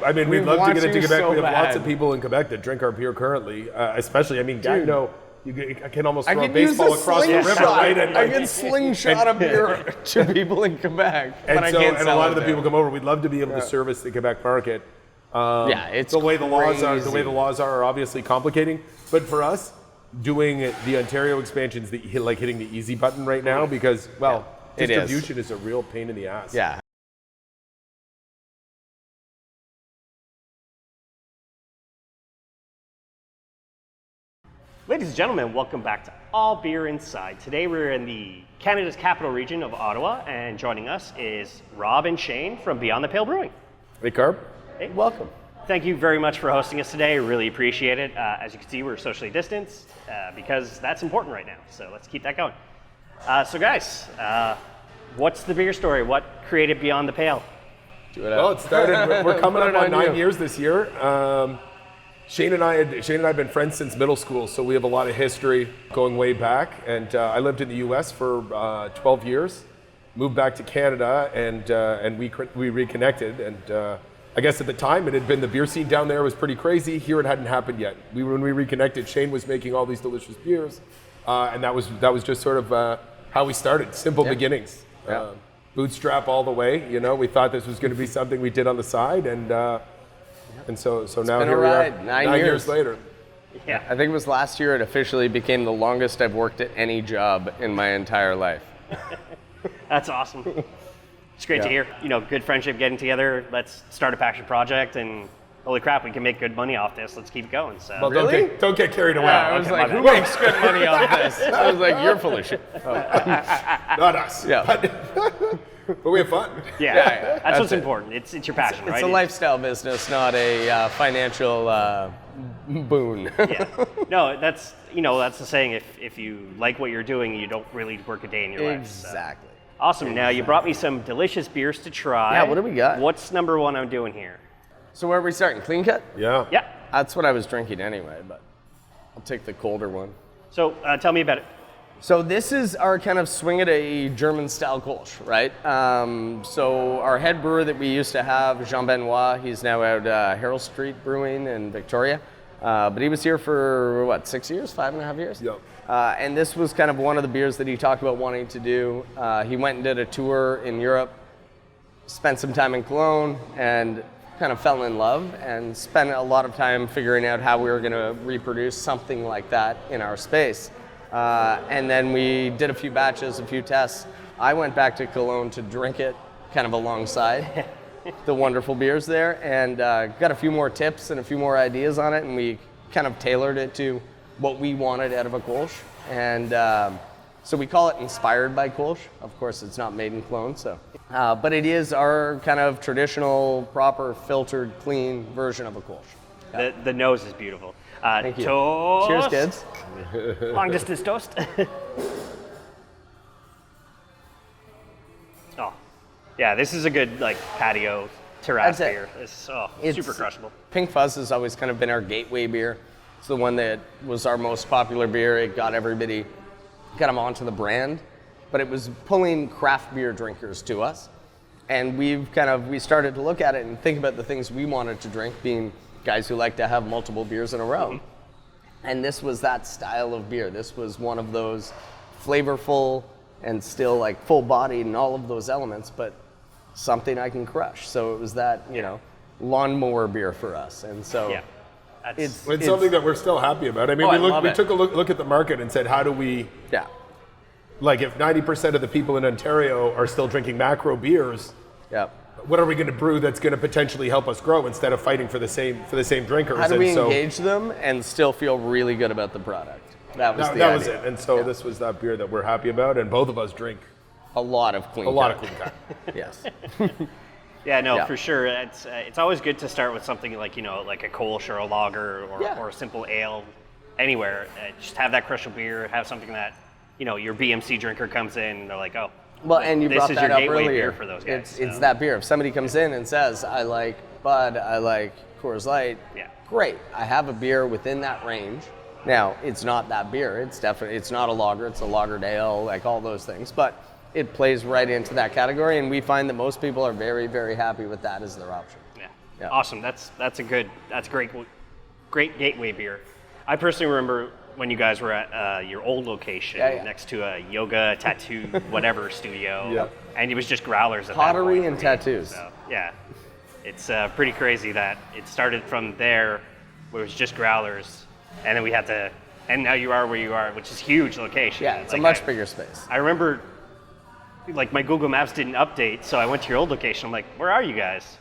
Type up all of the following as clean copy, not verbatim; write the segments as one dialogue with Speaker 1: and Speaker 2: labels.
Speaker 1: I mean, we'd love to get into Quebec.
Speaker 2: so
Speaker 1: We have lots
Speaker 2: bad.
Speaker 1: of people in Quebec that drink our beer currently, especially, I mean, Gatineau, I can almost
Speaker 2: I
Speaker 1: throw a
Speaker 2: can use
Speaker 1: baseball
Speaker 2: a
Speaker 1: across the river,
Speaker 2: slingshot.
Speaker 1: right? And,
Speaker 2: I can slingshot a beer to people in Quebec,
Speaker 1: and
Speaker 2: but I
Speaker 1: so,
Speaker 2: can't
Speaker 1: and
Speaker 2: sell
Speaker 1: a lot
Speaker 2: it
Speaker 1: of the
Speaker 2: there.
Speaker 1: people come over. We'd love to be able to service the Quebec market.
Speaker 2: It's
Speaker 1: the way the laws are. The way
Speaker 2: crazy.
Speaker 1: the laws are obviously complicating. But for us, doing the Ontario expansion's like hitting the easy button right now because
Speaker 2: it is.
Speaker 1: distribution is a real pain in the ass.
Speaker 2: Yeah.
Speaker 3: Ladies and gentlemen, welcome back to All Beer Inside. Today we're in the Canada's capital region of Ottawa, and joining us is Rob and Shane from Beyond the Pale Brewing.
Speaker 1: Hey, Carb.
Speaker 3: Hey.
Speaker 2: Welcome.
Speaker 3: Thank you very much for hosting us today. Really appreciate it. As you can see, we're socially distanced because that's important right now. So let's keep that going. So guys, what's the beer story? What created Beyond the Pale?
Speaker 1: Well, it started. We're coming up on 9 years this year. Shane and I have been friends since middle school, so we have a lot of history going way back. And I lived in the U.S. for 12 years, moved back to Canada, and we reconnected. And I guess at the time it had been the beer scene down there was pretty crazy. Here it hadn't happened yet. When we reconnected, Shane was making all these delicious beers, and that was just sort of how we started. Simple beginnings, bootstrap all the way. You know, we thought this was going to be something we did on the side, and so now
Speaker 2: been
Speaker 1: here
Speaker 2: a
Speaker 1: we are,
Speaker 2: ride. 9
Speaker 1: years later.
Speaker 3: Yeah.
Speaker 2: I think it was last year it officially became the longest I've worked at any job in my entire life.
Speaker 3: That's awesome. It's great to hear. You know, good friendship getting together. Let's start a passion project, and holy crap, we can make good money off this. Let's keep going. So.
Speaker 1: Well,
Speaker 2: Really?
Speaker 1: don't get carried away.
Speaker 2: I was
Speaker 3: okay,
Speaker 2: like,
Speaker 3: my
Speaker 2: who
Speaker 3: bad.
Speaker 2: makes good money off this? I was like, you're full of shit.
Speaker 1: Not us.
Speaker 2: Yeah.
Speaker 1: But we have fun.
Speaker 3: Yeah, that's what's
Speaker 2: it.
Speaker 3: important. It's your passion, right?
Speaker 2: It's a lifestyle business, not a financial boon.
Speaker 3: Yeah. No, that's the saying. If you like what you're doing, you don't really work a day in your life. So.
Speaker 2: Exactly.
Speaker 3: Awesome. Now you brought me some delicious beers to try.
Speaker 2: Yeah, what do we got?
Speaker 3: What's number one I'm doing here?
Speaker 2: So where are we starting? Clean cut?
Speaker 1: Yeah.
Speaker 3: Yeah.
Speaker 2: That's what I was drinking anyway, but I'll take the colder one.
Speaker 3: So tell me about it.
Speaker 2: So this is our kind of swing at a German-style Kolsch, right? So our head brewer that we used to have, Jean Benoit, he's now out Herald Street Brewing in Victoria. But he was here for, 6 years, 5.5 years?
Speaker 1: Yep.
Speaker 2: And this was kind of one of the beers that he talked about wanting to do. He went and did a tour in Europe, spent some time in Cologne, and kind of fell in love and spent a lot of time figuring out how we were going to reproduce something like that in our space. And then we did a few batches, a few tests. I went back to Cologne to drink it kind of alongside the wonderful beers there, and got a few more tips and a few more ideas on it, and we kind of tailored it to what we wanted out of a Kolsch. And so we call it Inspired by Kolsch. Of course, it's not made in Cologne, so. But it is our kind of traditional, proper, filtered, clean version of a Kolsch.
Speaker 3: The nose is beautiful.
Speaker 2: Thank you.
Speaker 3: Toast.
Speaker 2: Cheers, kids.
Speaker 3: Long distance toast. Oh, yeah. This is a good patio terrace
Speaker 2: That's it.
Speaker 3: beer. It's super crushable.
Speaker 2: Pink Fuzz has always kind of been our gateway beer. It's the one that was our most popular beer. It got them onto the brand, but it was pulling craft beer drinkers to us. And we started to look at it and think about the things we wanted to drink, being guys who like to have multiple beers in a row. Mm-hmm. And this was that style of beer. This was one of those flavorful and still full-bodied and all of those elements, but something I can crush. So it was that, lawnmower beer for us. And so
Speaker 3: Yeah.
Speaker 1: It's something that we're still happy about. I mean, we took a look at the market and said, how do we, if 90% of the people in Ontario are still drinking macro beers, what are we going to brew that's going to potentially help us grow instead of fighting for the same drinkers?
Speaker 2: How do we engage them and still feel really good about the product? That was
Speaker 1: that was it. And so this was that beer that we're happy about, and both of us drink
Speaker 2: a lot of clean cut. Yes.
Speaker 3: Yeah, no, for sure. It's always good to start with something like a Kolsch or a lager or a simple ale anywhere. Just have that crushable beer, have something that, your BMC drinker comes in and they're like, oh,
Speaker 2: well, and you brought
Speaker 3: this is
Speaker 2: that
Speaker 3: your
Speaker 2: up
Speaker 3: gateway
Speaker 2: earlier.
Speaker 3: beer for those guys.
Speaker 2: It's that beer. If somebody comes in and says, I like Bud, I like Coors Light, great. I have a beer within that range. Now, it's not that beer. It's not a lager. It's a lagered ale, all those things. But it plays right into that category, and we find that most people are very, very happy with that as their option. Yeah.
Speaker 3: Awesome. That's great gateway beer. I personally remember when you guys were at your old location next to a yoga, tattoo, whatever studio, and it was just growlers at
Speaker 2: Pottery
Speaker 3: that point.
Speaker 2: and tattoos.
Speaker 3: So, yeah, it's pretty crazy that it started from there, where it was just growlers, and then we had to, and now you are where you are, which is a huge location.
Speaker 2: Yeah, it's a much bigger space.
Speaker 3: I remember, like, my Google Maps didn't update, so I went to your old location. I'm like, where are you guys?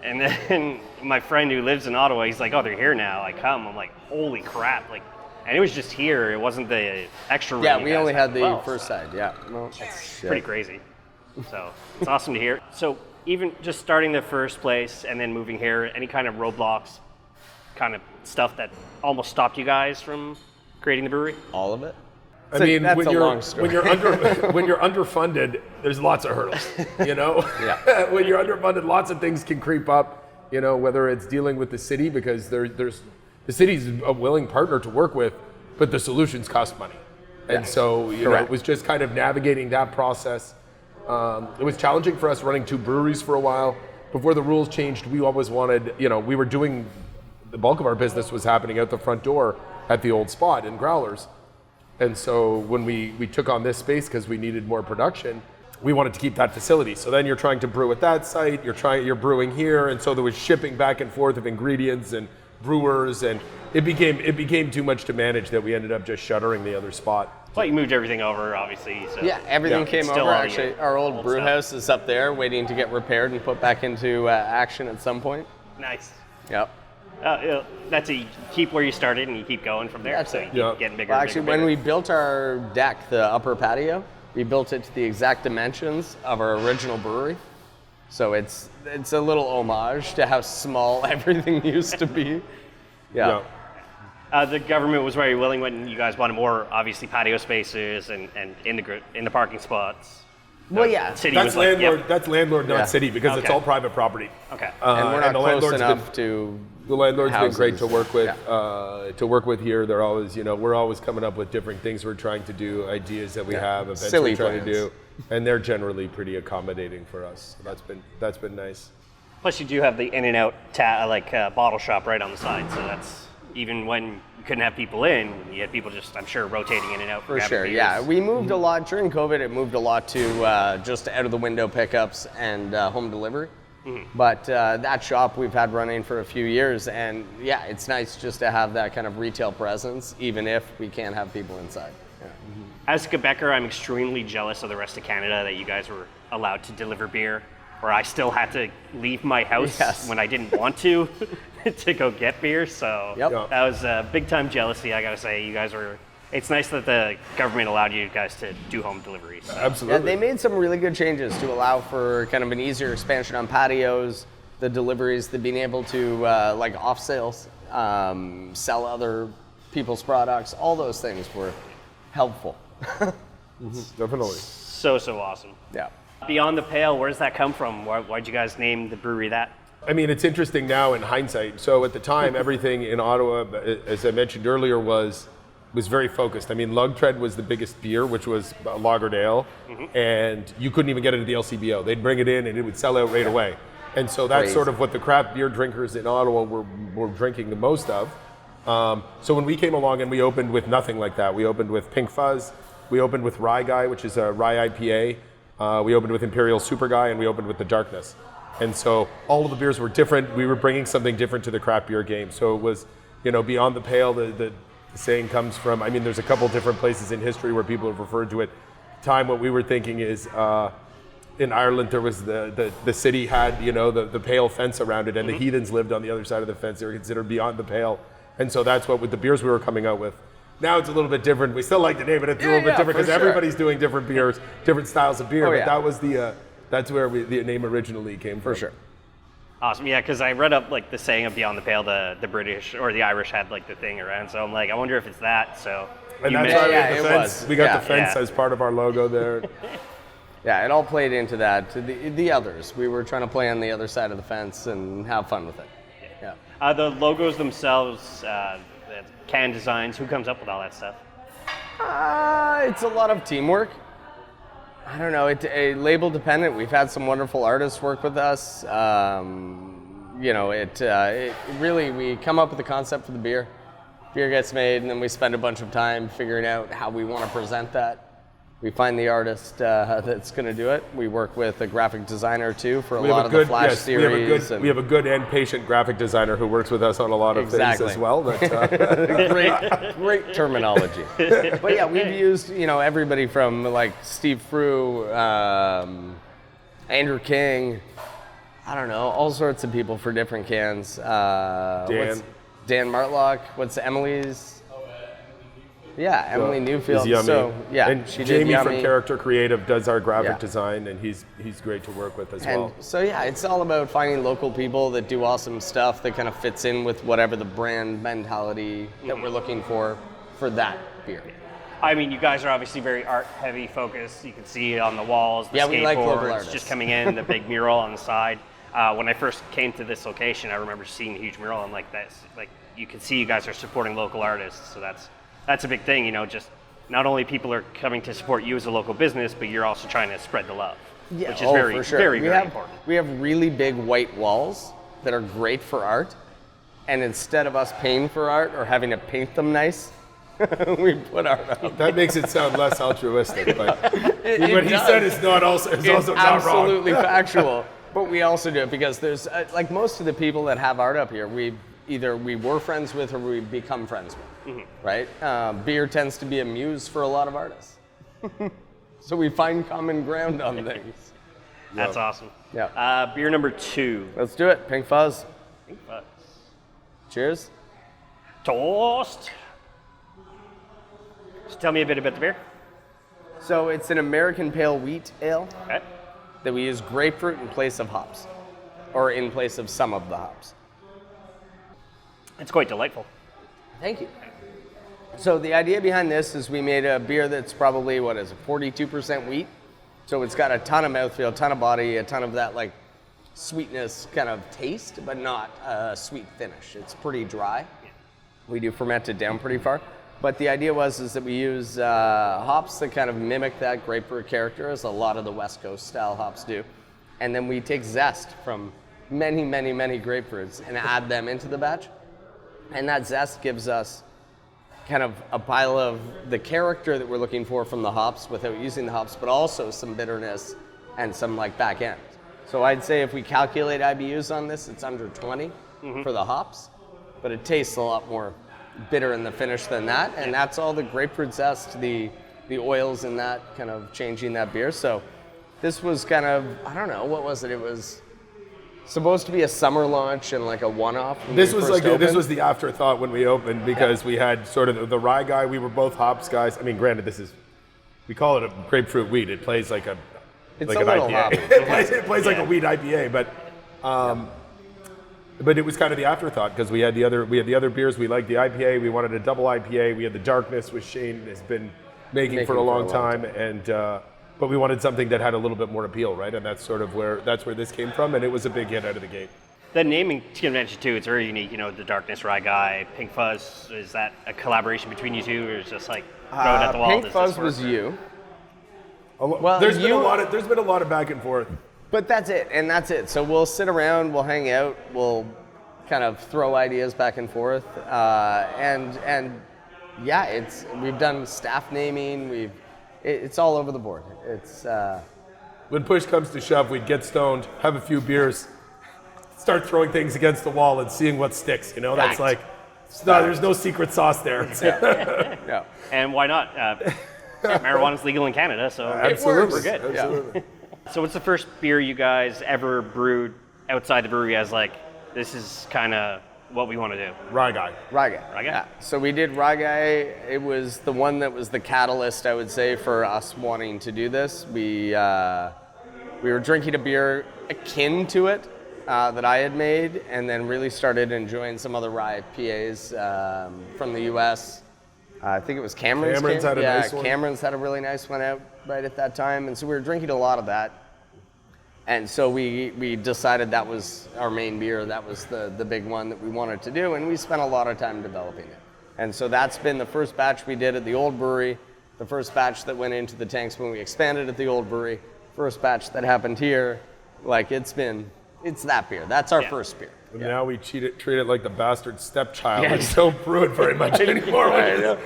Speaker 3: And then my friend who lives in Ottawa, he's like, oh, they're here now. I come. I'm like, holy crap. Like, and it was just here. It wasn't the extra room.
Speaker 2: Yeah, we only had the first side. Yeah. Well,
Speaker 3: it's pretty crazy. So it's awesome to hear. So even just starting the first place and then moving here, any kind of roadblocks, kind of stuff that almost stopped you guys from creating the brewery?
Speaker 2: All of it?
Speaker 1: I mean,
Speaker 2: that's
Speaker 1: when
Speaker 2: a
Speaker 1: you're
Speaker 2: long story.
Speaker 1: when you're underfunded, there's lots of hurdles. You know, when you're underfunded, lots of things can creep up. You know, whether it's dealing with the city because there's the city's a willing partner to work with, but the solutions cost money, and so you know it was just kind of navigating that process. It was challenging for us running 2 breweries for a while. Before the rules changed, we always wanted, you know, we were doing the bulk of our business was happening out the front door at the old spot in Growlers. And so when we took on this space because we needed more production, we wanted to keep that facility. So then you're trying to brew at that site, you're brewing here, and so there was shipping back and forth of ingredients and brewers, and it became too much to manage that we ended up just shuttering the other spot.
Speaker 3: But you moved everything over, obviously. So
Speaker 2: yeah, everything came over. Actually, our old brew house is up there, waiting to get repaired and put back into action at some point.
Speaker 3: Nice.
Speaker 2: Yep.
Speaker 3: That's you keep where you started and you keep going from there.
Speaker 2: That's
Speaker 3: so
Speaker 2: it.
Speaker 3: you keep getting bigger.
Speaker 2: Well, actually, when we built our deck, the upper patio, we built it to the exact dimensions of our original brewery. So it's a little homage to how small everything used to be. Yeah.
Speaker 3: The government was very willing when you guys wanted more, obviously, patio spaces and in the parking spots.
Speaker 2: Well, yeah.
Speaker 3: City
Speaker 1: that's
Speaker 3: was
Speaker 1: landlord.
Speaker 3: Like,
Speaker 1: That's landlord, not city, because it's all private property.
Speaker 3: Okay.
Speaker 2: And we're not close enough to
Speaker 1: the landlord's
Speaker 2: houses.
Speaker 1: been great to work with. To work with here, they're always, you know, we're always coming up with different things we're trying to do, ideas that we have, events
Speaker 2: Silly
Speaker 1: we're trying
Speaker 2: plans.
Speaker 1: to do, and they're generally pretty accommodating for us. So that's been nice.
Speaker 3: Plus, you do have the in and out bottle shop right on the side, so that's even when you couldn't have people in, you had people just, I'm sure, rotating in and out.
Speaker 2: For sure, yeah. We moved a lot during COVID. It moved a lot to just out of the window pickups and home delivery. But that shop we've had running for a few years, and yeah, it's nice just to have that kind of retail presence, even if we can't have people inside. Yeah.
Speaker 3: As a Quebecer, I'm extremely jealous of the rest of Canada that you guys were allowed to deliver beer, where I still had to leave my house when I didn't want to go get beer. So that was big time jealousy, I gotta say. You guys were. It's nice that the government allowed you guys to do home deliveries. So.
Speaker 1: Absolutely.
Speaker 2: Yeah, they made some really good changes to allow for kind of an easier expansion on patios, the deliveries, the being able to like off sales, sell other people's products. All those things were helpful.
Speaker 1: Definitely.
Speaker 3: So awesome.
Speaker 2: Yeah.
Speaker 3: Beyond the Pale, where does that come from? Why'd you guys name the brewery that?
Speaker 1: I mean, it's interesting now in hindsight. So at the time, everything in Ottawa, as I mentioned earlier, was very focused. I mean, Longtime was the biggest beer, which was a lagered ale, and you couldn't even get it at the LCBO. They'd bring it in and it would sell out right away. And so that's sort of what the craft beer drinkers in Ottawa were drinking the most of. So when we came along and we opened with nothing like that, we opened with Pink Fuzz, we opened with Rye Guy, which is a rye IPA, we opened with Imperial Super Guy, and we opened with the Darkness. And so all of the beers were different. We were bringing something different to the craft beer game. So it was, you know, beyond the pale, the saying comes from, I mean, there's a couple different places in history where people have referred to it. Time, what we were thinking is, in Ireland, there was the city had, you know, the pale fence around it, and the heathens lived on the other side of the fence. They were considered beyond the pale. And so that's what with the beers we were coming out with. Now it's a little bit different. We still like the name, but it's a little bit different because everybody's doing different beers, different styles of beer. But that was that's where the name originally came from.
Speaker 2: For sure.
Speaker 3: Awesome, yeah, because I read up like the saying of Beyond the Pale, the British or the Irish had like the thing around. So I'm like, I wonder if it's that. So
Speaker 1: and that's why we got the fence. We got the fence as part of our logo there.
Speaker 2: Yeah, it all played into that. To the others, we were trying to play on the other side of the fence and have fun with it. Yeah.
Speaker 3: The logos themselves, the can designs. Who comes up with all that stuff?
Speaker 2: It's a lot of teamwork. I don't know, it's label dependent. We've had some wonderful artists work with us. it really, we come up with the concept for the beer. Beer gets made, and then we spend a bunch of time figuring out how we want to present that. We find the artist that's going to do it. We work with a graphic designer too for a lot of the Flash series.
Speaker 1: We have a good and patient graphic designer who works with us on a lot of things as well.
Speaker 2: Great terminology. But yeah, we've used everybody from like Steve Frew, Andrew King, I don't know, all sorts of people for different cans. Dan Martlock. What's Emily's? Yeah, Emily Newfield. So yeah,
Speaker 1: and
Speaker 2: she
Speaker 1: Jamie
Speaker 2: did
Speaker 1: from Character Creative does our graphic design, and he's great to work with as well.
Speaker 2: So yeah, it's all about finding local people that do awesome stuff that kind of fits in with whatever the brand mentality that we're looking for that beer.
Speaker 3: I mean, you guys are obviously very art-heavy focused. You can see it on the walls, the skateboards
Speaker 2: we like local artists.
Speaker 3: Just coming in, the big mural on the side. When I first came to this location, I remember seeing a huge mural. I'm like, you can see you guys are supporting local artists, so that's a big thing, just not only people are coming to support you as a local business, but you're also trying to spread the love, which is very,
Speaker 2: for sure.
Speaker 3: very important.
Speaker 2: We have really big white walls that are great for art, and instead of us paying for art or having to paint them nice, we put art up.
Speaker 1: That makes it sound less altruistic, but what he said is also not wrong.
Speaker 2: Absolutely factual, but we also do it because there's, like most of the people that have art up here, either we were friends with or we become friends with. Right? Beer tends to be a muse for a lot of artists. So we find common ground on things.
Speaker 3: That's awesome.
Speaker 2: Yeah.
Speaker 3: Beer number 2.
Speaker 2: Let's do it. Pink Fuzz.
Speaker 3: Pink Fuzz.
Speaker 2: Cheers.
Speaker 3: Toast. Just tell me a bit about the beer.
Speaker 2: So it's an American pale wheat ale
Speaker 3: Okay.
Speaker 2: that we use grapefruit in place of hops, or in place of some of the hops.
Speaker 3: It's quite delightful.
Speaker 2: Thank you. So the idea behind this is we made a beer that's probably, 42% wheat. So it's got a ton of mouthfeel, a ton of body, a ton of that like sweetness kind of taste, but not a sweet finish. It's pretty dry. We do ferment it down pretty far. But the idea is that we use hops that kind of mimic that grapefruit character, as a lot of the West Coast style hops do. And then we take zest from many, many, many grapefruits and add them into the batch. And that zest gives us kind of a pile of the character that we're looking for from the hops without using the hops, but also some bitterness and some like back end. So I'd say if we calculate IBUs on this, it's under 20 for the hops, but it tastes a lot more bitter in the finish than that. And that's all the grapefruit zest, the oils in that kind of changing that beer. So this was kind of, I don't know, what was it? It was supposed to be a summer launch and like a one-off.
Speaker 1: This was the afterthought when we opened, because we had sort of the rye guy. We were both hops guys. I mean, granted, we call it a grapefruit wheat. It plays like an IPA. It plays like a wheat IPA, but it was kind of the afterthought because we had the other beers. We liked the IPA. We wanted a double IPA. We had the darkness, which Shane has been making for a long time, and. But we wanted something that had a little bit more appeal, right? And that's sort of where this came from, and it was a big hit out of the gate.
Speaker 3: The naming convention too, it's very unique. The Darkness Rye Guy, Pink Fuzz. Is that a collaboration between you two, or is it just like throw it at the wall?
Speaker 2: Pink Fuzz was you.
Speaker 1: Well, there's been a lot of back and forth.
Speaker 2: But that's it. So we'll sit around, we'll hang out, we'll kind of throw ideas back and forth, and yeah, we've done staff naming, it's all over the board. It's
Speaker 1: when push comes to shove, we'd get stoned, have a few beers, start throwing things against the wall and seeing what sticks. That's like, there's no secret sauce there.
Speaker 2: Yeah.
Speaker 3: And why not? Marijuana's legal in Canada, so
Speaker 1: absolutely,
Speaker 3: we're good.
Speaker 1: Absolutely.
Speaker 3: So what's the first beer you guys ever brewed outside the brewery as like, this is kind of what we want to do?
Speaker 1: Rye Guy.
Speaker 2: Yeah. So we did Rye Guy. It was the one that was the catalyst, I would say, for us wanting to do this. We were drinking a beer akin to it that I had made, and then really started enjoying some other rye PAs from the U.S. I think it was Cameron's.
Speaker 1: Had a nice one.
Speaker 2: Cameron's had a really nice one out right at that time, and so we were drinking a lot of that. And so we decided that was our main beer. That was the big one that we wanted to do, and we spent a lot of time developing it. And so that's been the first batch we did at the old brewery, the first batch that went into the tanks when we expanded at the old brewery, first batch that happened here. Like it's that beer. That's our first beer.
Speaker 1: And now we treat it like the bastard stepchild. Yeah. We don't brew it very much anymore.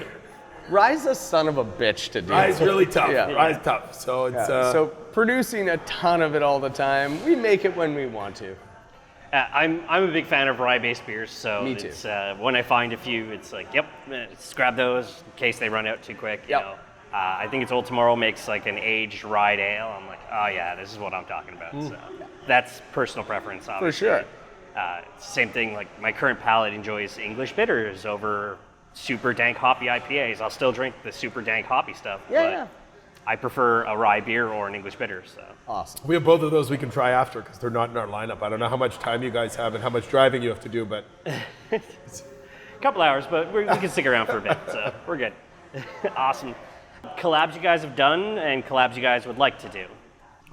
Speaker 2: Rye's a son of a bitch to do.
Speaker 1: Rye's really tough. Rye's tough. So it's
Speaker 2: so producing a ton of it all the time. We make it when we want to.
Speaker 3: I'm a big fan of rye-based beers, so
Speaker 2: Me too.
Speaker 3: It's, when I find a few, it's like, yep, let's grab those in case they run out too quick. You know. I think it's Old Tomorrow makes like an aged rye ale. I'm like, oh yeah, this is what I'm talking about. So that's personal preference, obviously.
Speaker 2: For sure.
Speaker 3: Same thing, like my current palate enjoys English bitters over super dank hoppy IPAs. I'll still drink the super dank hoppy stuff, but I prefer a rye beer or an English bitter. So
Speaker 2: awesome.
Speaker 1: We have both of those we can try after because they're not in our lineup. I don't know how much time you guys have and how much driving you have to do, but
Speaker 3: a couple hours, but we can stick around for a bit, so we're good. Awesome. Collabs you guys have done and collabs you guys would like to do?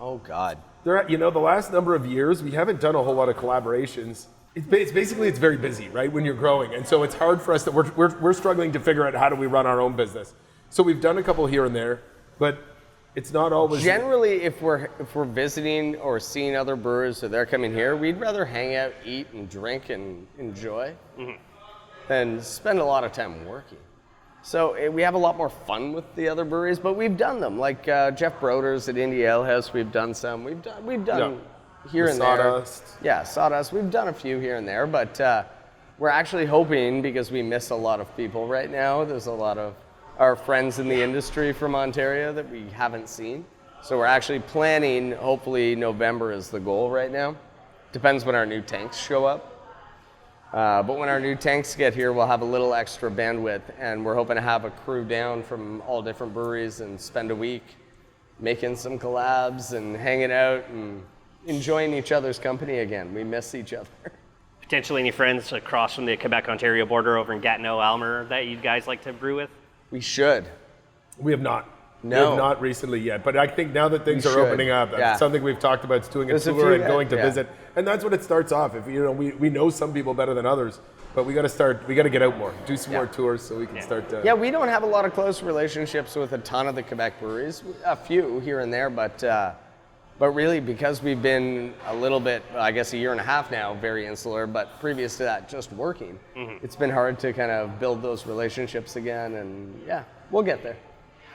Speaker 2: Oh God.
Speaker 1: The last number of years, we haven't done a whole lot of collaborations. It's very busy, right, when you're growing. And so it's hard for us that we're struggling to figure out how do we run our own business. So we've done a couple here and there, but it's not always...
Speaker 2: Generally, if we're visiting or seeing other brewers or they're coming here, we'd rather hang out, eat, and drink and enjoy than spend a lot of time working. So we have a lot more fun with the other breweries, but we've done them. Like Jeff Broder's at Indie Ale House, we've done some. We've done here and
Speaker 1: Sawdust.
Speaker 2: there. Yeah, Sawdust. We've done a few here and there, but we're actually hoping, because we miss a lot of people right now, there's a lot of our friends in the industry from Ontario that we haven't seen. So we're actually planning, hopefully November is the goal right now. Depends when our new tanks show up. But when our new tanks get here, we'll have a little extra bandwidth, and we're hoping to have a crew down from all different breweries and spend a week making some collabs and hanging out and enjoying each other's company again. We miss each other.
Speaker 3: Potentially any friends across from the Quebec-Ontario border over in Gatineau-Almer that you guys like to brew with?
Speaker 2: We should.
Speaker 1: We have not.
Speaker 2: No.
Speaker 1: We have not recently yet, but I think now that things are opening up, that's something we've talked about, is doing a tour and going to visit. And that's what it starts off. If we know some people better than others, but we got to get out more, do some more tours so we can start to...
Speaker 2: Yeah, we don't have a lot of close relationships with a ton of the Quebec breweries, a few here and there, but really because we've been a little bit, I guess a year and a half now, very insular, but previous to that, just working, it's been hard to kind of build those relationships again, and we'll get there.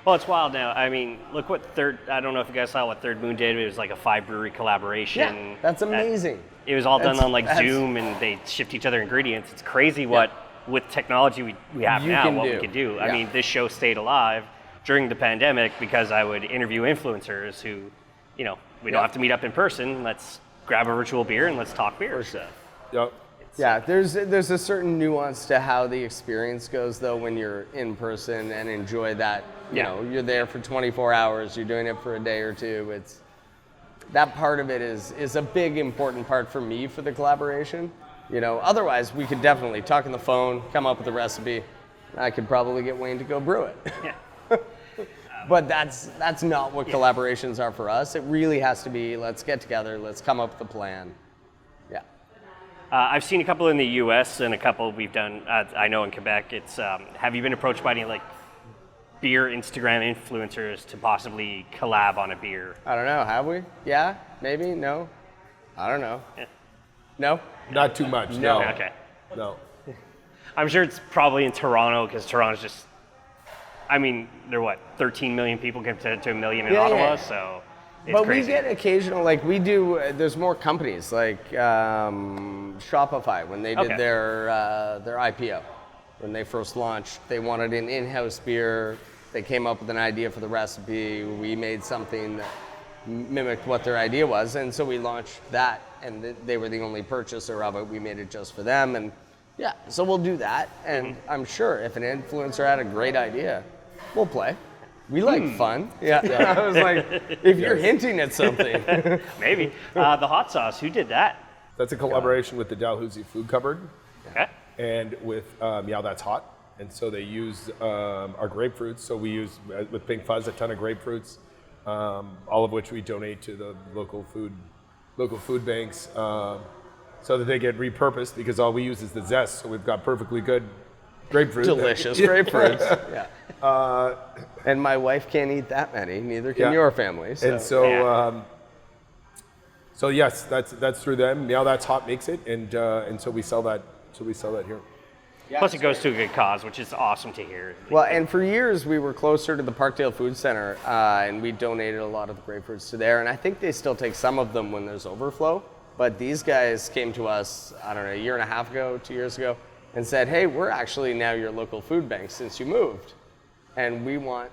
Speaker 3: Well, it's wild now. I mean, look what I don't know if you guys saw what Third Moon did. It was like a 5-brewery collaboration.
Speaker 2: Yeah, that's amazing.
Speaker 3: It was all done on like Zoom, and they shipped each other ingredients. It's crazy what, with technology we have now, what we can do. I mean, this show stayed alive during the pandemic because I would interview influencers who, we don't have to meet up in person. Let's grab a virtual beer and let's talk beer. So.
Speaker 1: Yep.
Speaker 2: Yeah, there's a certain nuance to how the experience goes, though, when you're in person and enjoy that. You know, you're there for 24 hours, you're doing it for a day or two. That part of it is a big, important part for me for the collaboration. Otherwise, we could definitely talk on the phone, come up with a recipe. I could probably get Wayne to go brew it.
Speaker 3: Yeah.
Speaker 2: But that's not what collaborations are for us. It really has to be, let's get together, let's come up with a plan.
Speaker 3: I've seen a couple in the U.S. and a couple we've done, I know in Quebec. It's have you been approached by any beer Instagram influencers to possibly collab on a beer?
Speaker 2: I don't know. Have we? Yeah? Maybe? No? I don't know.
Speaker 3: Yeah.
Speaker 2: No?
Speaker 1: Not too much. No.
Speaker 3: Okay.
Speaker 1: No.
Speaker 3: I'm sure it's probably in Toronto because Toronto's just, they're 13 million people compared to a million in Ottawa, so it's crazy.
Speaker 2: We get occasional, there's more companies, like Shopify, when they did their IPO. When they first launched, they wanted an in-house beer. They came up with an idea for the recipe. We made something that mimicked what their idea was, and so we launched that, and they were the only purchaser of it. We made it just for them, and so we'll do that. And I'm sure if an influencer had a great idea, we'll play. We like fun. Yeah. I was like, if you're hinting at something.
Speaker 3: Maybe. The hot sauce, who did that?
Speaker 1: That's a collaboration with the Dalhousie Food Cupboard.
Speaker 3: Okay.
Speaker 1: And with That's Hot. And so they use our grapefruits. So we use, with Pink Fuzz, a ton of grapefruits, all of which we donate to the local food banks, so that they get repurposed, because all we use is the zest. So we've got perfectly good grapefruit.
Speaker 2: Delicious grapefruits. And my wife can't eat that many, neither can your family. So.
Speaker 1: And so So yes, that's through them. Now That's Hot makes it, and so we sell that. So we sell that here.
Speaker 2: Yeah,
Speaker 3: Plus, it goes to a good cause, which is awesome to hear.
Speaker 2: Well, and for years we were closer to the Parkdale Food Center, and we donated a lot of the grapefruits to there. And I think they still take some of them when there's overflow. But these guys came to us, I don't know, a year and a half ago, 2 years ago, and said, "Hey, we're actually now your local food bank since you moved, and we want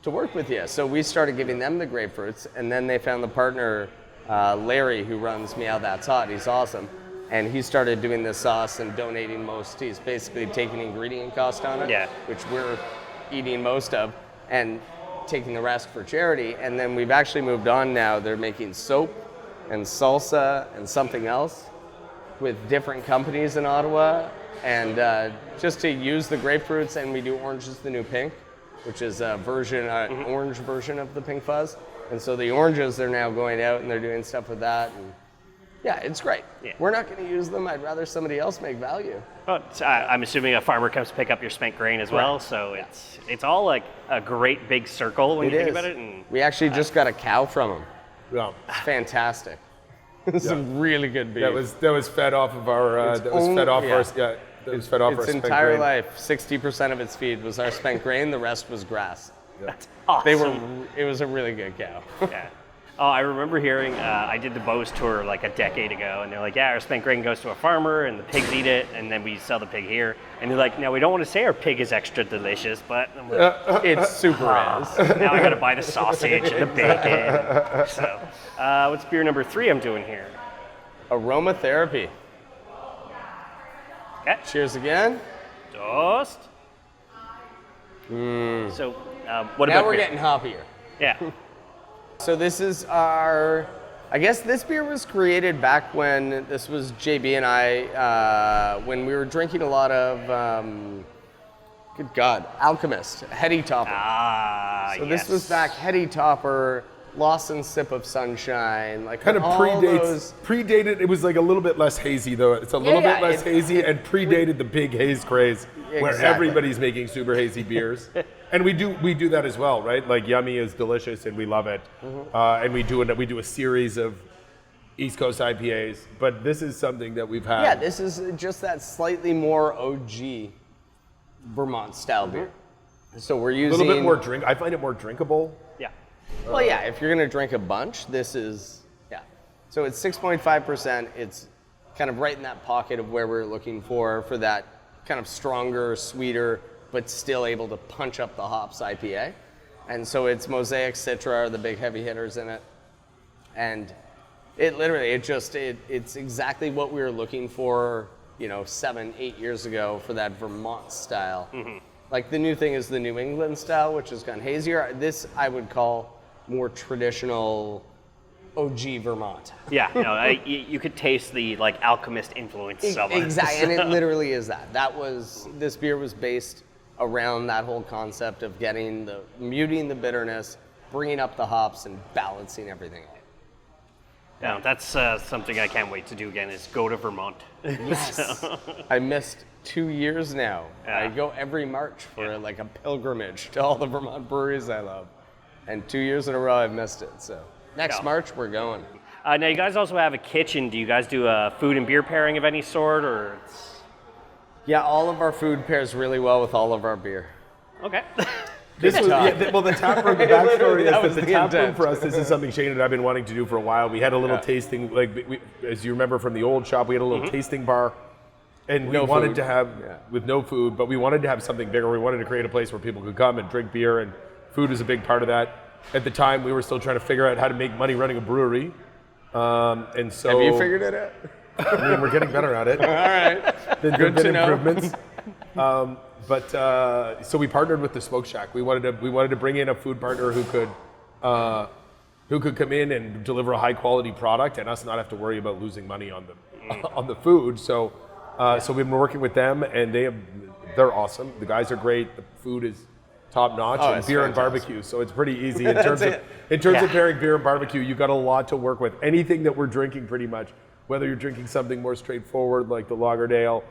Speaker 2: to work with you." So we started giving them the grapefruits, and then they found the partner, Larry, who runs Meow That's Hot. He's awesome. And he started doing this sauce and donating most. He's basically taking ingredient cost on it, which we're eating most of, and taking the rest for charity. And then we've actually moved on now. They're making soap and salsa and something else with different companies in Ottawa. And just to use the grapefruits, and we do Orange is the New Pink, which is a version, orange version of the Pink Fuzz. And so the oranges, they're now going out and they're doing stuff with that. And yeah, it's great. Yeah. We're not going to use them. I'd rather somebody else make value.
Speaker 3: Well, I'm assuming a farmer comes to pick up your spent grain as well, so it's all like a great big circle when you think about it. And
Speaker 2: we actually just got a cow from him.
Speaker 1: Yeah.
Speaker 2: It's fantastic. It's some really good beer.
Speaker 1: That was fed off of our.
Speaker 2: Its entire life, 60% of its feed was our spent grain. The rest was grass.
Speaker 1: Yeah.
Speaker 3: That's awesome.
Speaker 2: It was a really good cow.
Speaker 3: Yeah. Oh, I remember hearing, I did the Bose tour like a decade ago, and they're like, yeah, our spent grain goes to a farmer, and the pigs eat it, and then we sell the pig here. And they're like, now we don't want to say our pig is extra delicious, but I'm like,
Speaker 2: it super is.
Speaker 3: Now I got to buy the sausage and the bacon. So, what's beer number 3 I'm doing here?
Speaker 2: Aromatherapy.
Speaker 3: Okay.
Speaker 2: Cheers again.
Speaker 3: Toast. So, what
Speaker 2: now
Speaker 3: about
Speaker 2: we're
Speaker 3: beer?
Speaker 2: getting hoppier.
Speaker 3: Yeah.
Speaker 2: So this is I guess this beer was created back when this was JB and I, when we were drinking a lot of, good God, Alchemist, Heady Topper. So this was back Heady Topper, Lawson Sip of Sunshine, like
Speaker 1: kind of predated. It was like a little bit less hazy though. It's a little bit less hazy and predated the big haze craze where everybody's making super hazy beers. And we do that as well, right? Like Yummy is delicious and we love it. And we do a series of East Coast IPAs, but this is something that we've had.
Speaker 2: Yeah, this is just that slightly more OG Vermont style beer. So we're using
Speaker 1: a little bit more I find it more drinkable.
Speaker 3: Yeah.
Speaker 2: Well, yeah, if you're gonna drink a bunch, this is, So it's 6.5%. It's kind of right in that pocket of where we're looking for that kind of stronger, sweeter, but still able to punch up the hops IPA. And so it's Mosaic, Citra are the big heavy hitters in it. And it literally, it's exactly what we were looking for, 7-8 years ago for that Vermont style. Like the new thing is the New England style, which has gone hazier. This I would call more traditional OG Vermont.
Speaker 3: Yeah, you could taste the like Alchemist influence somewhere.
Speaker 2: Exactly, and it literally is that. This beer was based around that whole concept of muting the bitterness, bringing up the hops, and balancing everything out.
Speaker 3: Yeah, that's something I can't wait to do again, is go to Vermont.
Speaker 2: Yes. I missed 2 years now. Yeah. I go every March for like a pilgrimage to all the Vermont breweries I love. And 2 years in a row I've missed it, so next March we're going.
Speaker 3: Now you guys also have a kitchen. Do you guys do a food and beer pairing of any sort, or?
Speaker 2: Yeah, all of our food pairs really well with all of our beer.
Speaker 3: Okay.
Speaker 1: The taproom, the backstory is that the taproom for us, this is something Shane and I have been wanting to do for a while. We had a little tasting, as you remember from the old shop, we had a little tasting bar. And we wanted to have, with no food, but we wanted to have something bigger. We wanted to create a place where people could come and drink beer, and food is a big part of that. At the time, we were still trying to figure out how to make money running a brewery. And so,
Speaker 2: have you figured it out?
Speaker 1: I mean, we're getting better at it.
Speaker 2: All right.
Speaker 1: There have been improvements. So we partnered with the Smoke Shack. We wanted to bring in a food partner who could come in and deliver a high quality product, and us not have to worry about losing money on the food. So we've been working with them, and they're awesome. The guys are great. The food is top notch, and beer and barbecue. So it's pretty easy in terms of pairing beer and barbecue. You've got a lot to work with. Anything that we're drinking, pretty much, whether you're drinking something more straightforward like the Lagerdale.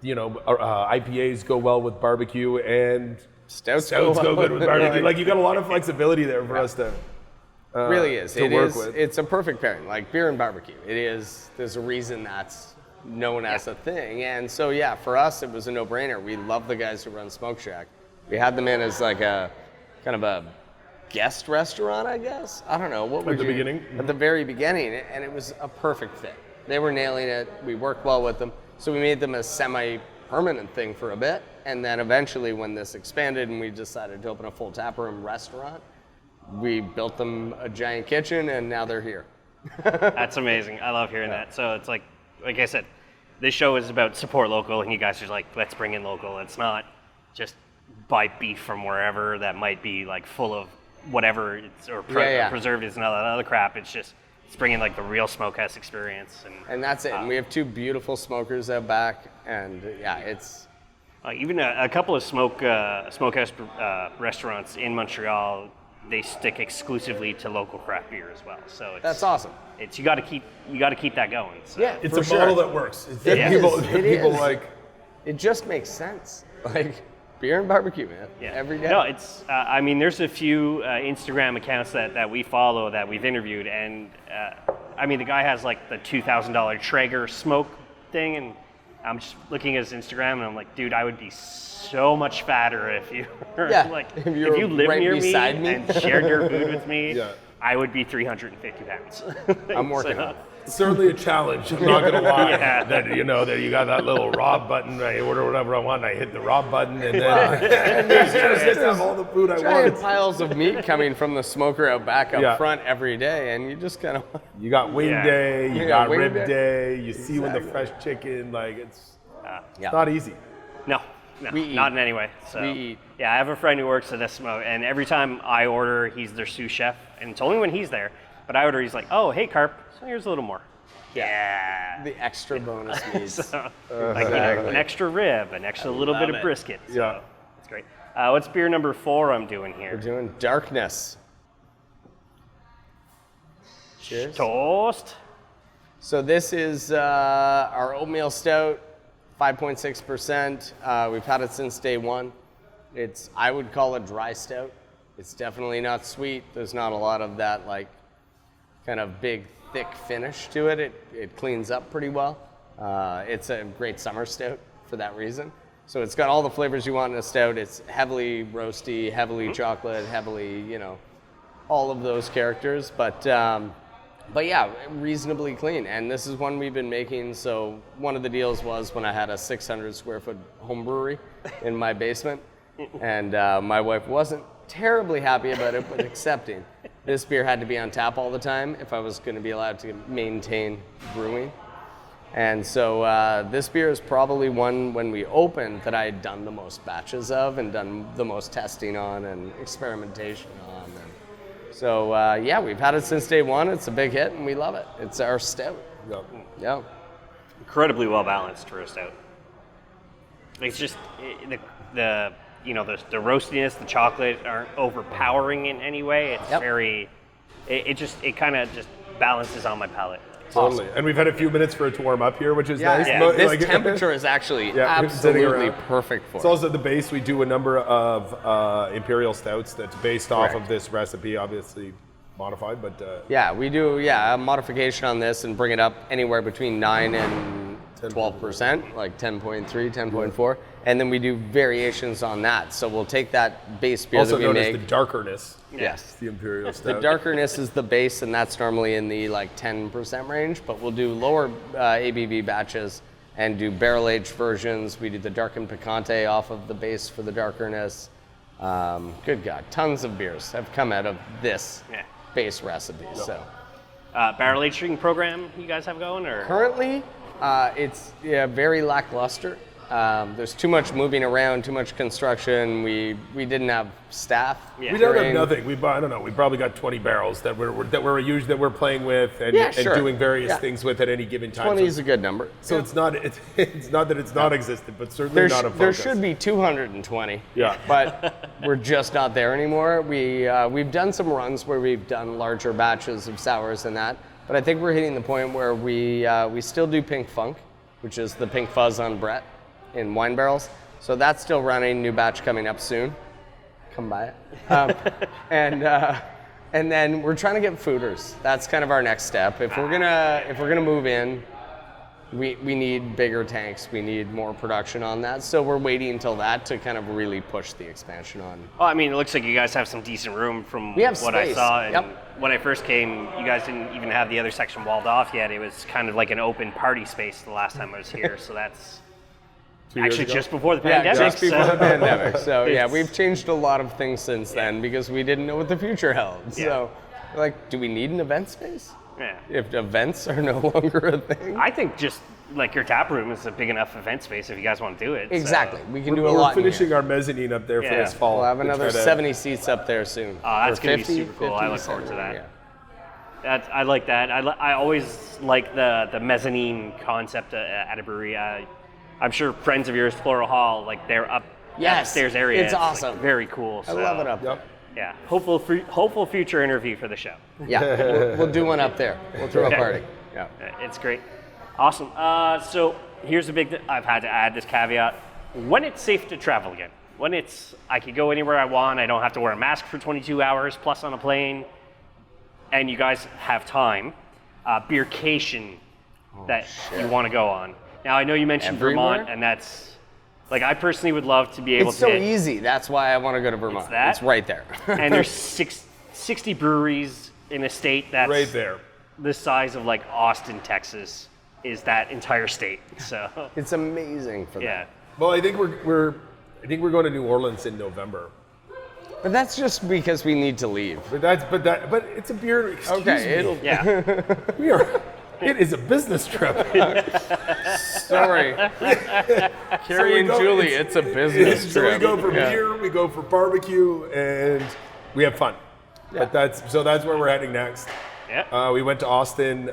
Speaker 1: IPAs go well with barbecue, and stouts go good with barbecue. Like you got a lot of flexibility there for us to
Speaker 2: Really is.
Speaker 1: to work with.
Speaker 2: It's a perfect pairing, like beer and barbecue. It is. There's a reason that's known as a thing. And so, yeah, for us, it was a no-brainer. We love the guys who run Smoke Shack. We had them in as like a kind of a guest restaurant, I guess. I don't know. What
Speaker 1: At the beginning?
Speaker 2: At the very beginning, and it was a perfect fit. They were nailing it. We worked well with them. So we made them a semi-permanent thing for a bit. And then eventually when this expanded and we decided to open a full taproom restaurant, we built them a giant kitchen and now they're here.
Speaker 3: That's amazing. I love hearing that. So it's like I said, this show is about support local, and you guys are like, let's bring in local. It's not just buy beef from wherever that might be like full of whatever preservatives and all that other crap. It's bringing like the real smokehouse experience.
Speaker 2: And that's it. And we have 2 beautiful smokers out back, and yeah, it's
Speaker 3: even a couple of smokehouse restaurants in Montreal. They stick exclusively to local craft beer as well. So
Speaker 2: that's awesome.
Speaker 3: You got to keep that going. So.
Speaker 2: Yeah,
Speaker 1: it's a model that works.
Speaker 2: People
Speaker 1: like
Speaker 2: it just makes sense. Like beer and barbecue, man. Yeah. Every day.
Speaker 3: No, it's. I mean, there's a few Instagram accounts that we follow that we've interviewed, and I mean, the guy has like the $2,000 Traeger smoke thing, and I'm just looking at his Instagram, and I'm like, dude, I would be so much fatter if you were if you lived
Speaker 2: right
Speaker 3: near me
Speaker 2: and
Speaker 3: shared your food with me. I would be 350 pounds.
Speaker 2: I'm working on it.
Speaker 1: Certainly a challenge. I'm not gonna lie. That that you got that little Rob button. I order whatever I want. And I hit the Rob button, and then there's all the food I want.
Speaker 2: Piles of meat coming from the smoker out back up front every day, and you just kind of.
Speaker 1: You got wing day. You got rib day. You see when the fresh chicken. Like it's not easy.
Speaker 3: No, not in any way. So
Speaker 2: we eat.
Speaker 3: Yeah, I have a friend who works at a smoke, and every time I order, he's their sous chef, and it's only when he's there. But I order, he's like, "Oh, hey, carp. So here's a little more." Yeah.
Speaker 2: The extra bonus meats.
Speaker 3: So, an extra rib, an extra little bit of brisket. So that's great. What's beer number 4 I'm doing here?
Speaker 2: We're doing Darkness. Cheers.
Speaker 3: Toast.
Speaker 2: So this is our Oatmeal Stout, 5.6%. We've had it since day one. I would call it dry stout. It's definitely not sweet. There's not a lot of that like kind of big, thick finish to it. It cleans up pretty well. It's a great summer stout for that reason. So it's got all the flavors you want in a stout. It's heavily roasty, heavily chocolate, heavily, all of those characters. But yeah, reasonably clean. And this is one we've been making. So one of the deals was when I had a 600 square foot home brewery in my basement, and my wife wasn't terribly happy about it, but accepting. This beer had to be on tap all the time if I was going to be allowed to maintain brewing. And so this beer is probably one when we opened that I had done the most batches of and done the most testing on and experimentation on. And so yeah, we've had it since day one. It's a big hit and we love it. It's our stout. Yeah.
Speaker 3: Incredibly well balanced for a stout. It's just the roastiness, the chocolate aren't overpowering in any way. It's very, it kind of just balances on my palate.
Speaker 1: Totally. Awesome. And we've had a few minutes for it to warm up here, which is nice.
Speaker 2: Yeah. This temperature is actually absolutely perfect for it.
Speaker 1: It's also the base. We do a number of imperial stouts that's based off of this recipe, obviously modified, but...
Speaker 2: yeah, we do a modification on this and bring it up anywhere between 9 and 12%, like 10.3, 10.4. And then we do variations on that. So we'll take that base beer
Speaker 1: also
Speaker 2: that we make.
Speaker 1: Also known as the darkerness.
Speaker 2: Yes.
Speaker 1: The imperial stout.
Speaker 2: The darkerness is the base, and that's normally in the 10% range. But we'll do lower ABV batches and do barrel-aged versions. We do the darkened picante off of the base for the darkerness. Good God, tons of beers have come out of this base recipe. So,
Speaker 3: barrel aging program you guys have going, or
Speaker 2: currently, it's very lackluster. There's too much moving around, too much construction. We didn't have staff.
Speaker 1: Yeah. We don't have nothing. We probably got 20 barrels that we're playing with and doing various things with at any given time.
Speaker 2: 20 is a good number.
Speaker 1: So it's not that it's non-existent, but certainly not a focus.
Speaker 2: There should be 220.
Speaker 1: Yeah.
Speaker 2: But we're just not there anymore. We've done some runs where we've done larger batches of sours and that, but I think we're hitting the point where we still do Pink Funk, which is the Pink Fuzz on Brett in wine barrels. So that's still running, new batch coming up soon. Come by it. And And then we're trying to get fooders. That's kind of our next step. If we're gonna move in, we need bigger tanks. We need more production on that. So we're waiting until that to kind of really push the expansion on.
Speaker 3: Well, I mean, it looks like you guys have some decent room from
Speaker 2: We have
Speaker 3: what I
Speaker 2: space.
Speaker 3: saw. And
Speaker 2: Yep.
Speaker 3: when I first came, you guys didn't even have the other section walled off yet. It was kind of like an open party space the last time I was here. So that's actually just before the pandemic.
Speaker 2: Just before
Speaker 3: so.
Speaker 2: the pandemic. So yeah,
Speaker 3: It's-
Speaker 2: we've changed a lot of things since then because we didn't know what the future held.
Speaker 3: Yeah.
Speaker 2: So, like, do we need an event space?
Speaker 3: Yeah.
Speaker 2: If events are no longer a thing?
Speaker 3: I think just like your tap room is a big enough event space if you guys want to do it. so-
Speaker 2: Exactly. We can do a
Speaker 1: We're
Speaker 2: lot in
Speaker 1: finishing
Speaker 2: here.
Speaker 1: our mezzanine up there for
Speaker 3: Yeah.
Speaker 1: this fall.
Speaker 2: We'll have
Speaker 1: to
Speaker 2: another
Speaker 1: try to-
Speaker 2: 70 seats up there soon.
Speaker 3: Oh, that's
Speaker 2: Or
Speaker 3: gonna be
Speaker 2: 50,
Speaker 3: super cool. I look
Speaker 2: 50,
Speaker 3: forward to
Speaker 2: 70,
Speaker 3: that.
Speaker 2: yeah.
Speaker 3: I like that. I always like the mezzanine concept at a brewery. I'm sure friends of yours, Floral Hall, like they're up
Speaker 2: Yes,
Speaker 3: upstairs area.
Speaker 2: it's
Speaker 3: like,
Speaker 2: awesome.
Speaker 3: very cool.
Speaker 2: I
Speaker 3: So,
Speaker 2: love it up there.
Speaker 1: Yep.
Speaker 3: Yeah, hopeful future interview for the show.
Speaker 2: Yeah, we'll do one up there. We'll throw a
Speaker 3: Okay.
Speaker 2: party. Yeah.
Speaker 3: It's great. Awesome. So here's the big I've had to add this caveat. When it's safe to travel again, when I can go anywhere I want, I don't have to wear a mask for 22 hours plus on a plane, and you guys have time, beercation that you want to go on. Now I know you mentioned
Speaker 2: Everywhere?
Speaker 3: Vermont, and that's like I personally would love to be able
Speaker 2: It's
Speaker 3: to
Speaker 2: so
Speaker 3: hit-
Speaker 2: easy. That's why I want to go to Vermont.
Speaker 3: It's that?
Speaker 2: It's right there.
Speaker 3: and there's 60 breweries in a state that's
Speaker 1: Right there.
Speaker 3: the size of like Austin, Texas, is that entire state. So
Speaker 2: It's amazing for
Speaker 3: yeah.
Speaker 2: that.
Speaker 1: Well, I think we're going to New Orleans in November.
Speaker 2: But that's just because we need to leave.
Speaker 1: But it's a beer. Excuse
Speaker 2: Okay,
Speaker 1: me.
Speaker 2: it'll.
Speaker 3: Yeah.
Speaker 1: We are. It is a business trip.
Speaker 2: Sorry. Carrie and
Speaker 1: go-
Speaker 2: Julie, it's a business
Speaker 1: So we
Speaker 2: trip.
Speaker 1: go for
Speaker 2: Yeah.
Speaker 1: beer, we go for barbecue, and we have fun. But that's where we're heading next.
Speaker 3: Yeah.
Speaker 1: We went to Austin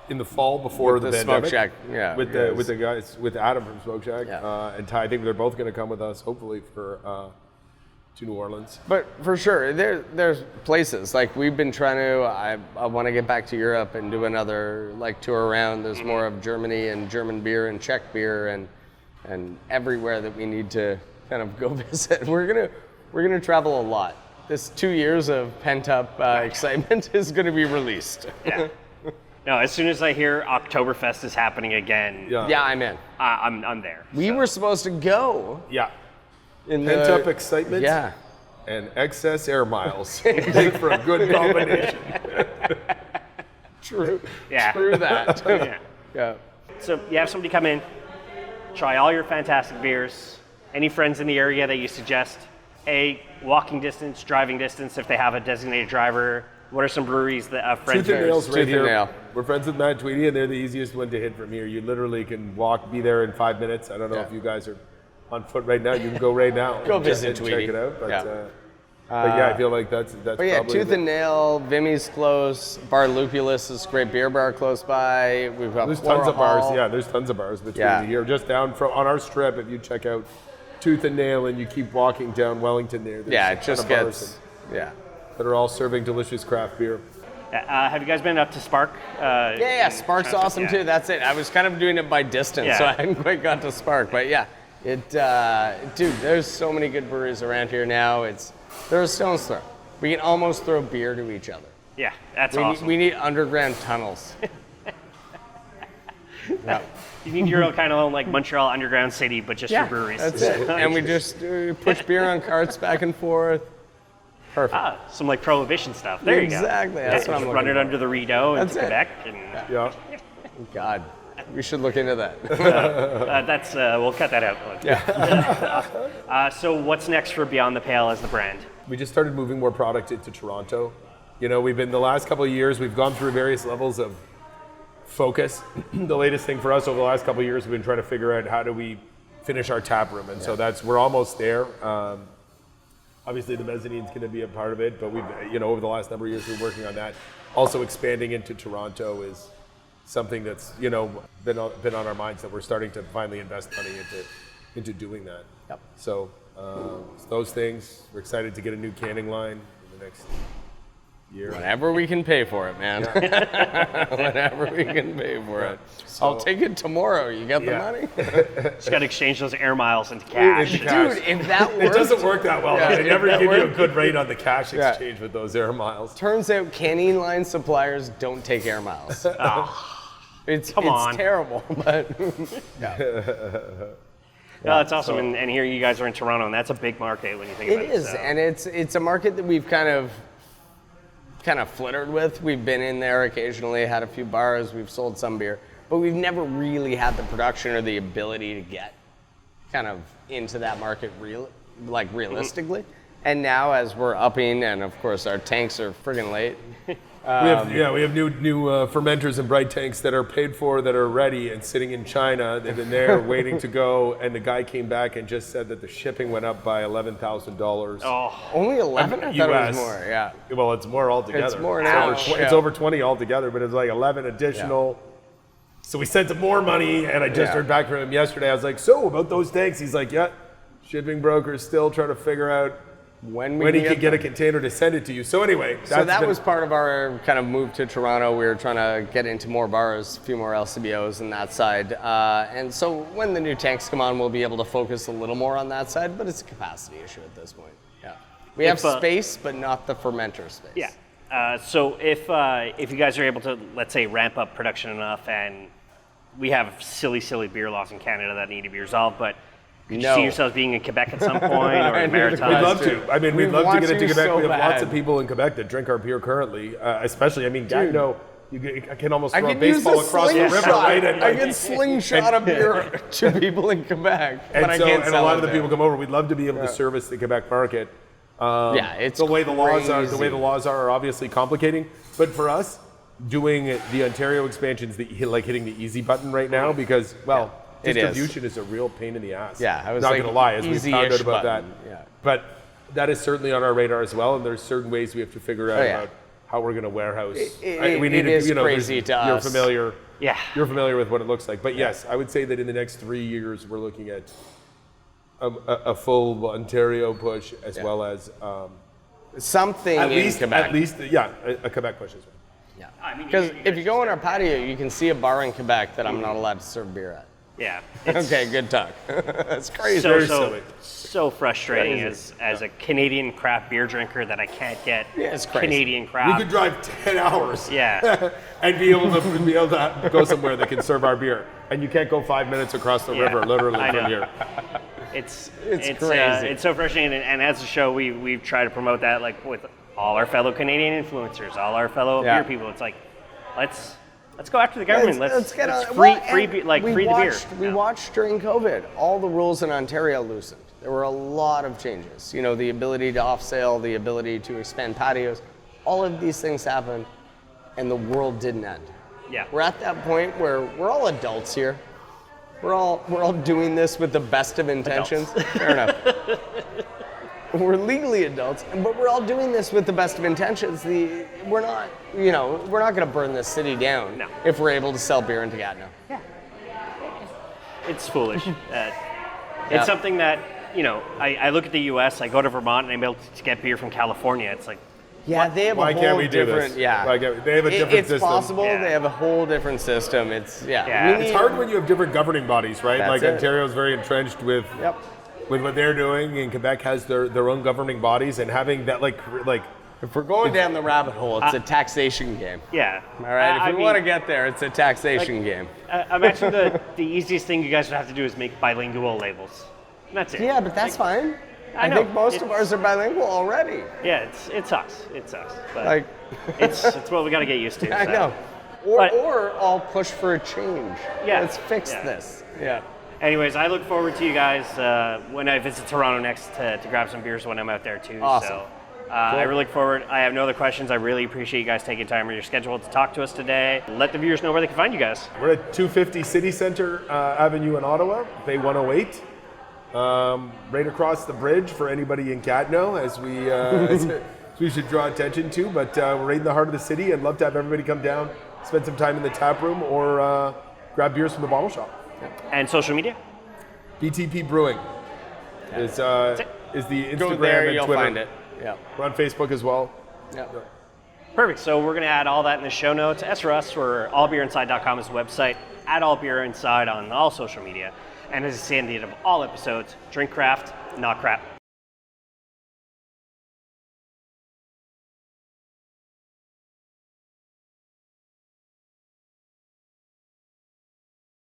Speaker 1: in the fall before
Speaker 2: With
Speaker 1: the
Speaker 2: the Smoke
Speaker 1: pandemic.
Speaker 2: Shack, yeah,
Speaker 1: With
Speaker 2: guys.
Speaker 1: the guys, with Adam from Smoke Shack,
Speaker 2: Yeah.
Speaker 1: and Ty. I think they're both going to come with us, hopefully for to New Orleans.
Speaker 2: But for sure, there's places like we've been trying to. I want to get back to Europe and do another like tour around. There's more of Germany and German beer and Czech beer and everywhere that we need to kind of go visit. We're gonna travel a lot. This 2 years of pent up excitement is gonna be released.
Speaker 3: Yeah. No, as soon as I hear Oktoberfest is happening again,
Speaker 2: Yeah, I'm in.
Speaker 3: I'm there.
Speaker 2: We were supposed to go
Speaker 1: Yeah.
Speaker 2: in
Speaker 1: Pent
Speaker 2: the
Speaker 1: up excitement.
Speaker 2: Yeah.
Speaker 1: And excess air miles make for a good combination.
Speaker 2: True.
Speaker 3: Yeah.
Speaker 2: True that.
Speaker 3: Yeah.
Speaker 2: Yeah.
Speaker 3: So you have somebody come in, try all your fantastic beers. Any friends in the area that you suggest? Walking distance, driving distance if they have a designated driver. What are some breweries that friends
Speaker 1: Tooth and Nail's
Speaker 2: Tooth
Speaker 1: right
Speaker 2: and
Speaker 1: here.
Speaker 2: Nail.
Speaker 1: We're friends with Matt Tweedy, and they're the easiest one to hit from here. You literally can be there in 5 minutes. I don't know
Speaker 2: Yeah.
Speaker 1: if you guys are on foot right now. You can go right now.
Speaker 2: Go
Speaker 1: and
Speaker 2: visit
Speaker 1: check
Speaker 2: Tweedy.
Speaker 1: it out. But,
Speaker 2: Yeah.
Speaker 1: but yeah, I feel like that's
Speaker 2: But yeah,
Speaker 1: probably
Speaker 2: Tooth and Nail, Vimmy's close, Bar Lupulus is a great beer bar close by. We've got
Speaker 1: There's
Speaker 2: Floral
Speaker 1: tons of bars.
Speaker 2: Hall.
Speaker 1: Yeah, there's tons of bars between
Speaker 2: Yeah.
Speaker 1: here. Just down from on our strip, if you check out Tooth and Nail and you keep walking down Wellington there, there's
Speaker 2: Yeah,
Speaker 1: a
Speaker 2: it
Speaker 1: ton
Speaker 2: just
Speaker 1: of bars
Speaker 2: gets, yeah.
Speaker 1: that are all serving delicious craft beer.
Speaker 3: Have you guys been up to Spark?
Speaker 2: Yeah, Spark's awesome
Speaker 3: Yeah.
Speaker 2: too. That's it. I was kind of doing it by distance, so
Speaker 3: Yeah.
Speaker 2: I hadn't quite got to Spark. But yeah, dude, there's so many good breweries around here now. They're a stone's throw. We can almost throw beer to each other.
Speaker 3: Yeah, that's
Speaker 2: We,
Speaker 3: awesome.
Speaker 2: we need underground tunnels. Yeah.
Speaker 3: You need your own kind of like Montreal underground city, but just for breweries.
Speaker 2: That's it. And we just push beer on carts back and forth. Perfect.
Speaker 3: Some like prohibition stuff. There you go.
Speaker 2: Exactly. That's what I'm
Speaker 3: Just
Speaker 2: looking
Speaker 3: run it
Speaker 2: for.
Speaker 3: under the Rideau into
Speaker 2: That's it.
Speaker 3: Quebec. And,
Speaker 1: Yeah.
Speaker 2: God, we should look into that.
Speaker 3: we'll cut that out.
Speaker 2: Yeah.
Speaker 3: So what's next for Beyond the Pale as the brand?
Speaker 1: We just started moving more product into Toronto. You know, we've been the last couple of years, we've gone through various levels of focus. The latest thing for us over the last couple of years, we've been trying to figure out how do we finish our tap room, and so we're almost there. Obviously, the mezzanine's going to be a part of it, but we've, over the last number of years, we've been working on that. Also, expanding into Toronto is something that's, been on our minds that we're starting to finally invest money into doing that.
Speaker 2: Yep.
Speaker 1: So those things. We're excited to get a new canning line in the next year.
Speaker 2: Whenever we can pay for it, man. Whenever we can pay for it. So, I'll take it tomorrow. You got the money?
Speaker 3: Just got to exchange those air miles into cash.
Speaker 2: Dude, if that works.
Speaker 1: It doesn't work that well.
Speaker 2: Yeah,
Speaker 1: They never give you a
Speaker 2: worked.
Speaker 1: good rate on the cash exchange with those air miles.
Speaker 2: Turns out canning line suppliers don't take air miles. It's terrible, but
Speaker 3: No, that's awesome. And here you guys are in Toronto, and that's a big market when you think about it.
Speaker 2: It is, and it's a market that we've kind of flittered with. We've been in there occasionally, had a few bars, we've sold some beer, but we've never really had the production or the ability to get kind of into that market realistically. And now as we're upping, and of course our tanks are friggin' late.
Speaker 1: We have new fermenters and bright tanks that are paid for, that are ready and sitting in China. They've been there waiting to go, and the guy came back and just said that the shipping went up by $11,000.
Speaker 3: Oh,
Speaker 2: Only 11? I thought it was more, yeah.
Speaker 1: Well, it's more altogether.
Speaker 2: It's more now.
Speaker 1: It's over 20 altogether, but it's like 11 additional. Yeah. So we sent him more money, and I just heard back from him yesterday. I was like, so about those tanks? He's like, yeah, shipping broker's still trying to figure out when he could get a container to send it to you. So anyway,
Speaker 2: that was part of our kind of move to Toronto. We were trying to get into more bars, a few more LCBOs and that side. And so when the new tanks come on, we'll be able to focus a little more on that side, but it's a capacity issue at this point. Yeah. We have space, but not the fermenter space.
Speaker 3: Yeah. So if you guys are able to, let's say, ramp up production enough, and we have silly beer laws in Canada that need to be resolved, but could you see yourselves being in Quebec at some point, or in Maritime?
Speaker 1: We'd love to. I mean, we'd love to get into Quebec.
Speaker 2: So
Speaker 1: we have lots of people in Quebec that drink our beer currently, especially, I mean, Gatineau, I can almost throw a baseball across the river, right?
Speaker 2: I can slingshot a beer to people in Quebec, but I can't sell it.
Speaker 1: And a lot of the people come over. We'd love to be able to service the Quebec market.
Speaker 2: It's
Speaker 1: the way the laws are obviously complicating. But for us, doing the Ontario expansions, like hitting the easy button right now, because distribution is a real pain in the ass.
Speaker 2: Yeah, I was
Speaker 1: not going to lie, as we've found out about
Speaker 2: button.
Speaker 1: that.
Speaker 2: Yeah.
Speaker 1: But that is certainly on our radar as well, and there's certain ways we have to figure out about how we're going to warehouse.
Speaker 2: It is crazy to us.
Speaker 1: You're familiar with what it looks like. But yes, I would say that in the next 3 years, we're looking at a full Ontario push as well as
Speaker 2: something in Quebec.
Speaker 1: At least, a Quebec push as well.
Speaker 2: Yeah, because if you go on our patio, you can see a bar in Quebec that I'm not allowed to serve beer at.
Speaker 3: Yeah.
Speaker 2: Okay, good talk. That's crazy.
Speaker 3: So frustrating as a Canadian craft beer drinker that I can't get Canadian craft.
Speaker 1: We could drive 10 hours.
Speaker 3: Yeah.
Speaker 1: And be able to go somewhere that can serve our beer, and you can't go 5 minutes across the river, literally from here.
Speaker 3: It's
Speaker 2: crazy.
Speaker 3: It's so frustrating, and as a show, we've tried to promote that, like with all our fellow Canadian influencers, all our fellow beer people. It's like, let's go after the government. Let's get free the beer.
Speaker 2: We watched during COVID all the rules in Ontario loosened. There were a lot of changes. You know, the ability to off-sale, the ability to expand patios, all of these things happened, and the world didn't end.
Speaker 3: Yeah.
Speaker 2: We're at that point where we're all adults here. We're all doing this with the best of intentions. Fair enough. We're legally adults, but we're all doing this with the best of intentions. We're not going to burn this city down if we're able to sell beer in Gatineau.
Speaker 3: Yeah. It's foolish. It's something that, I look at the U.S., I go to Vermont, and I'm able to get beer from California. It's like,
Speaker 2: yeah, they have a whole different. Yeah,
Speaker 1: they have a different system.
Speaker 2: It's possible. Yeah. They have a whole different system. It's
Speaker 1: It's hard when you have different governing bodies, right? Ontario is very entrenched with what they're doing, and Quebec has their own governing bodies, and having that like
Speaker 2: if we're going down the rabbit hole, it's a taxation game.
Speaker 3: Yeah.
Speaker 2: All right. If we want to get there, it's a taxation game.
Speaker 3: Imagine the easiest thing you guys would have to do is make bilingual labels. And that's it.
Speaker 2: Yeah, but that's fine. I think most of ours are bilingual already.
Speaker 3: Yeah, it sucks. But it's what we got to get used to.
Speaker 2: I know. Or I'll push for a change.
Speaker 3: Yeah.
Speaker 2: Let's fix this. Yeah.
Speaker 3: Anyways, I look forward to you guys when I visit Toronto next to grab some beers when I'm out there too.
Speaker 2: Awesome.
Speaker 3: So I really look forward. I have no other questions. I really appreciate you guys taking time on your schedule to talk to us today. Let the viewers know where they can find you guys.
Speaker 1: We're at 250 City Centre Avenue in Ottawa, Bay 108. Right across the bridge for anybody in Gatineau, as we should draw attention to. But we're right in the heart of the city, and love to have everybody come down, spend some time in the tap room, or grab beers from the bottle shop.
Speaker 3: And social media?
Speaker 1: BTP Brewing is the Instagram
Speaker 2: Go there,
Speaker 1: and
Speaker 2: you'll
Speaker 1: Twitter.
Speaker 2: find it. Yeah.
Speaker 1: We're on Facebook as well.
Speaker 2: Yeah.
Speaker 3: Perfect. So we're going to add all that in the show notes. As for us, we're allbeerinside.com is the website. Add All Beer Inside on all social media. And as I say at the end of all episodes, drink craft, not crap.